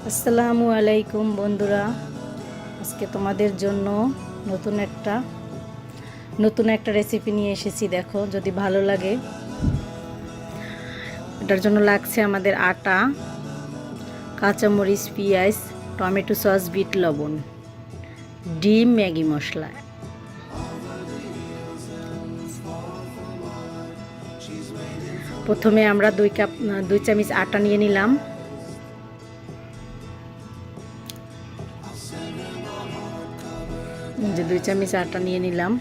আসসালামু আলাইকুম বন্ধুরা, আজকে তোমাদের জন্য নতুন একটা রেসিপি নিয়ে এসেছি। দেখো, যদি ভালো লাগে। এটার জন্য লাগছে আমাদের আটা, কাঁচামরিচ, পেঁয়াজ, টমেটো সস, বিট লবণ, ডিম, ম্যাগি মশলা। প্রথমে আমরা 2 চামচ আটা নিয়ে নিলাম। যে 2 চামচ আটা নিয়ে নিলাম,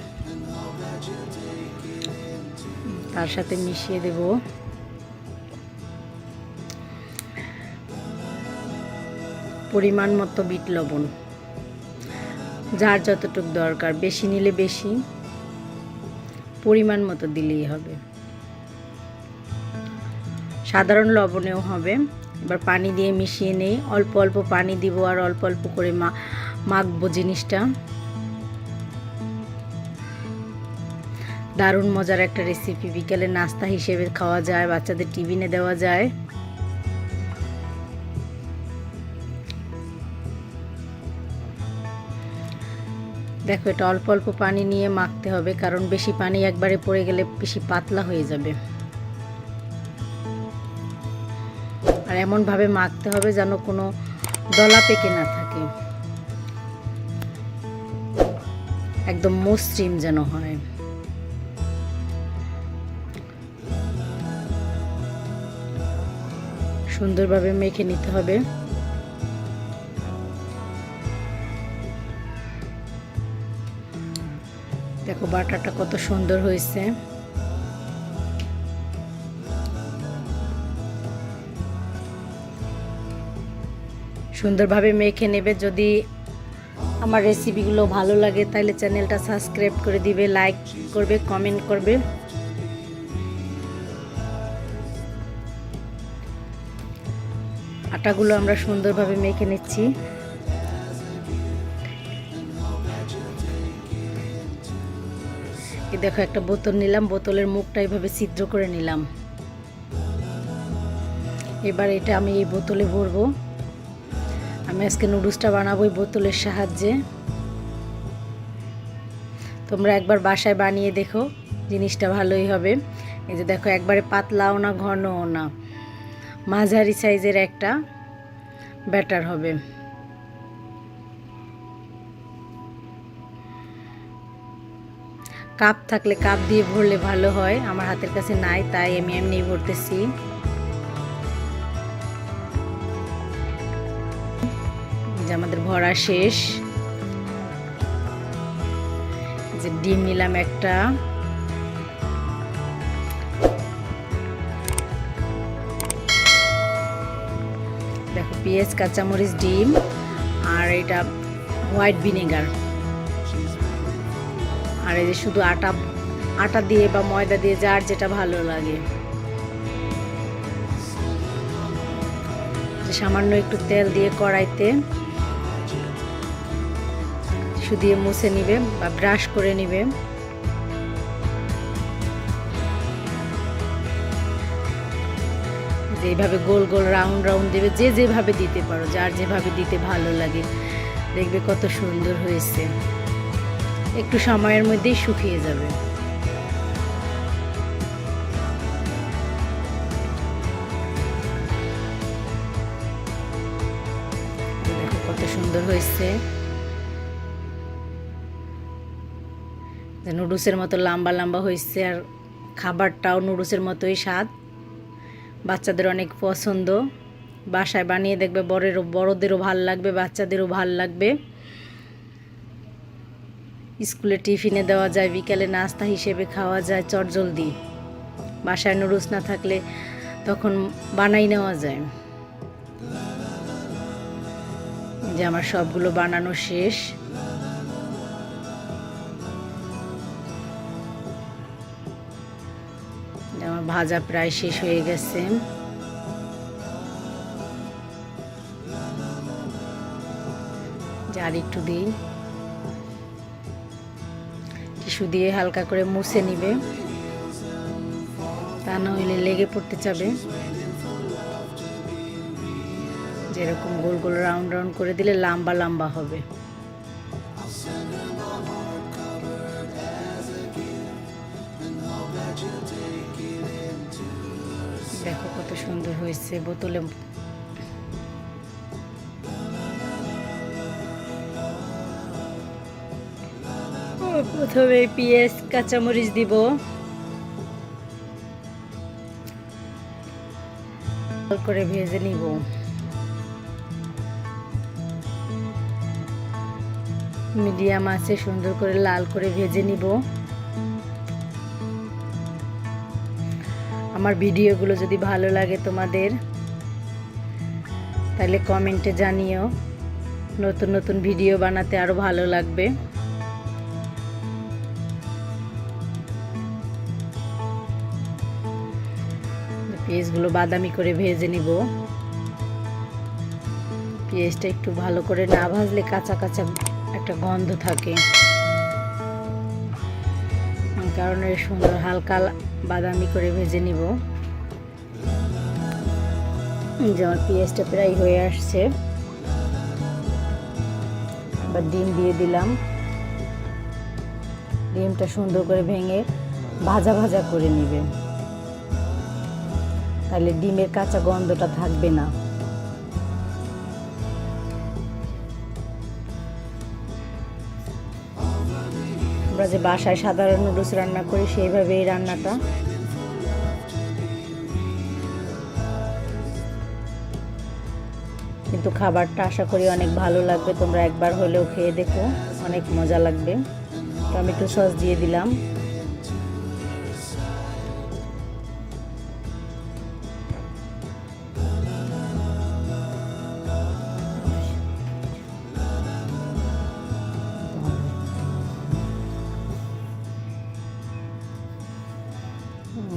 তার সাথে মিশিয়ে দেব পরিমাণ মতো বিট লবণ, যার যতটুকু দরকার, বেশি নিলে বেশি, পরিমাণ মতো দিলেই হবে। সাধারণ লবণেও হবে। এবার পানি দিয়ে মিশিয়ে নেই। অল্প অল্প পানি দিব আর অল্প অল্প করে মাখবো জিনিসটা। দারুণ মজার একটা রেসিপি, বিকেলে নাস্তা হিসেবে খাওয়া যায়, বাচ্চাদের টিফিনে দেওয়া যায়। দেখো, এটা অল্প অল্প পানি নিয়ে মাখতে হবে, কারণ বেশি পানি একবারে পড়ে গেলে বেশি পাতলা হয়ে যাবে। আর এমনভাবে মাখতে হবে যেন কোনো দলা পেকে না থাকে, একদম মসৃণ যেন হয়। সুন্দরভাবে মেখে নিতে হবে। দেখো, বাটারটা কত সুন্দর হয়েছে। সুন্দরভাবে মেখে নেবে। যদি আমার রেসিপিগুলো ভালো লাগে তাহলে চ্যানেলটা সাবস্ক্রাইব করে দিবে, লাইক করবে, কমেন্ট করবে। আটাগুলো আমরা সুন্দরভাবে মেখে নিচ্ছি। এই দেখো, একটা বোতল নিলাম, বোতলের মুখটা এইভাবে ছিদ্র করে নিলাম। এবার এটা আমি এই বোতলে ভরবো। আমি আজকে নুডলসটা বানাবো এই বোতলের সাহায্যে। তোমরা একবার বাসায় বানিয়ে দেখো, জিনিসটা ভালোই হবে। এই যে দেখো, একবারে পাতলাও না, ঘনও না, মাঝারি সাইজের একটা ব্যাটার হবে। কাপ থাকলে কাপ দিয়ে ভরলে ভালো হয়, আমার হাতের কাছে নাই, তাই আমি এমনি ভরতেছি। যে আমাদের ভরা শেষ। যে ডিম নিলাম একটা, দেখো, পেঁয়াজ, কাঁচামরিচ, ডিম, আর এটা হোয়াইট ভিনেগার। আর এই যে শুধু আটা দিয়ে বা ময়দা দিয়ে, যার যেটা ভালো লাগে। সামান্য একটু তেল দিয়ে কড়াইতে শুধু মুছে নিবে বা ব্রাশ করে নিবে। এইভাবে গোল গোল রাউন্ড রাউন্ড দেবে, যে যেভাবে দিতে পারো, যার যেভাবে দিতে ভালো লাগে। দেখবে কত সুন্দর হয়েছে, একটু সময়ের মধ্যেই শুকিয়ে যাবে। দেখো কত সুন্দর হয়েছে। নুডলসের মতো লম্বা লম্বা হয়েছে, আর খাবারটাও নুডলসের মতোই স্বাদ। বাচ্চাদের অনেক পছন্দ। বাসায় বানিয়ে দেখবে, বড়দেরও ভাল লাগবে, বাচ্চাদেরও ভাল লাগবে। স্কুলে টিফিনে দেওয়া যায়, বিকেলে নাস্তা হিসেবে খাওয়া যায় চটজলদি। বাসায় নুডলস না থাকলে তখন বানাই নেওয়া যায়। যে আমার সবগুলো বানানো শেষ। আমার ভাজা প্রায় শেষ হয়ে গেছে। আর একটু দিই, টিস্যু দিয়ে হালকা করে মুছে নিবে, তা না হইলে লেগে পড়তে যাবে। যেরকম গোল গোল রাউন্ড রাউন্ড করে দিলে লম্বা লম্বা হবে। দেখো কত সুন্দর হয়েছে বোতলে। প্রথমে পেঁয়াজ কাঁচামরিচ দিব, লাল করে ভেজে নিব। মিডিয়াম আছে সুন্দর করে লাল করে ভেজে নিব। আমার ভিডিওগুলো যদি ভালো লাগে তোমাদের তাহলে কমেন্টে জানিও, নতুন নতুন ভিডিও বানাতে আরো ভালো লাগবে। পেঁয়াজগুলো বাদামি করে ভেজে নিব। পেঁয়াজটা একটু ভালো করে না ভাজলে কাঁচা কাঁচা একটা গন্ধ থাকে, কারণে সুন্দর হালকা বাদামি করে ভেজে নিব। যেমন পেঁয়াজটা প্রায় হয়ে আসছে, এবার ডিম দিয়ে দিলাম। ডিমটা সুন্দর করে ভেঙে ভাজা ভাজা করে নিবে, তাহলে ডিমের কাঁচা গন্ধটা থাকবে না। আমরা যে বাসায় সাধারণ নুডলস রান্না করি সেইভাবে এই রান্নাটা। কিন্তু খাবারটা আশা করি অনেক ভালো লাগবে, তোমরা একবার হলেও খেয়ে দেখো, অনেক মজা লাগবে। টমেটো সস দিয়ে দিলাম।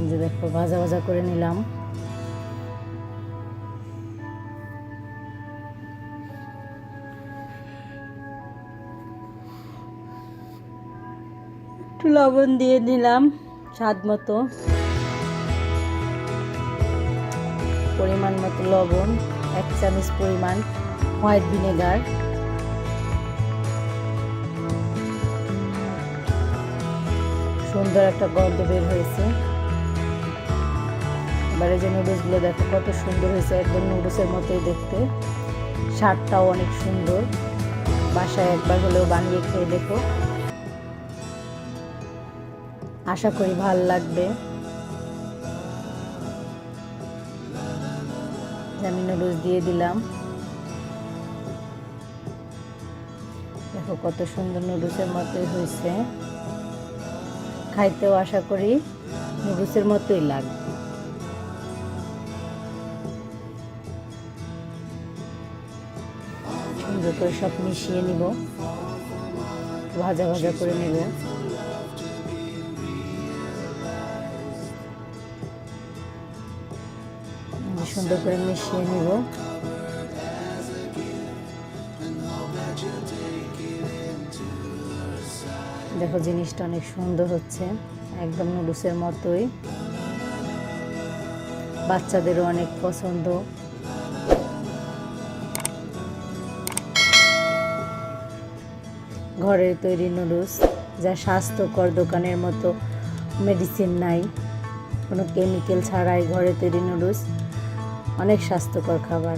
যে দেখো ভাজা ভাজা করে নিলাম। একটু লবণ দিয়ে নিলাম স্বাদ মতো, পরিমাণ মতো লবণ, 1 চামচ পরিমাণ হোয়াইট ভিনেগার, সুন্দর একটা গন্ধ বের হয়েছে। এবারে যে নুডলসগুলো দেখো কত সুন্দর হয়েছে, একদম নুডলসের মতোই দেখতে, স্বাদটাও অনেক সুন্দর। বাসায় একবার হলেও বানিয়ে খেয়ে দেখো, আশা করি ভালো লাগবে। আমি নুডলস দিয়ে দিলাম, দেখো কত সুন্দর নুডলসের মতোই হয়েছে, খাইতেও আশা করি নুডলসের মতোই লাগবে। সুন্দর করে সব মিশিয়ে নিব, ভাজা ভাজা করে নেব। সুন্দর করে মিশিয়ে নিব। দেখো জিনিসটা অনেক সুন্দর হচ্ছে, একদম নুডলসের মতোই, বাচ্চাদেরও অনেক পছন্দ। ঘরের তৈরি নুডলস, যা স্বাস্থ্যকর, দোকানের মতো মেডিসিন নাই, কোনো কেমিক্যাল ছাড়াই ঘরে তৈরি নুডলস, অনেক স্বাস্থ্যকর খাবার।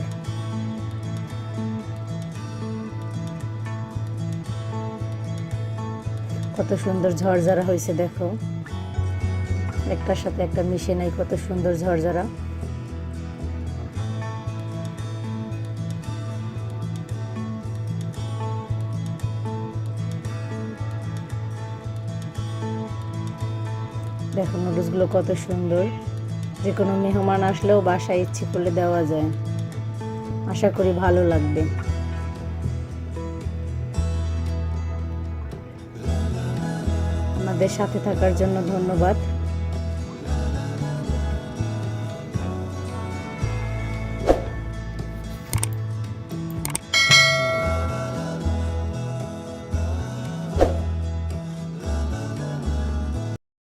কত সুন্দর ঝরঝরা হয়েছে দেখো, একটার সাথে একটা মিশে নাই, কত সুন্দর ঝরঝরা। দেখো নুডলসগুলো কত সুন্দর, যে কোনো মেহমান আসলেও বাসায় ইচ্ছে করলে দেওয়া যায়। আশা করি ভালো লাগবে। আমাদের সাথে থাকার জন্য ধন্যবাদ।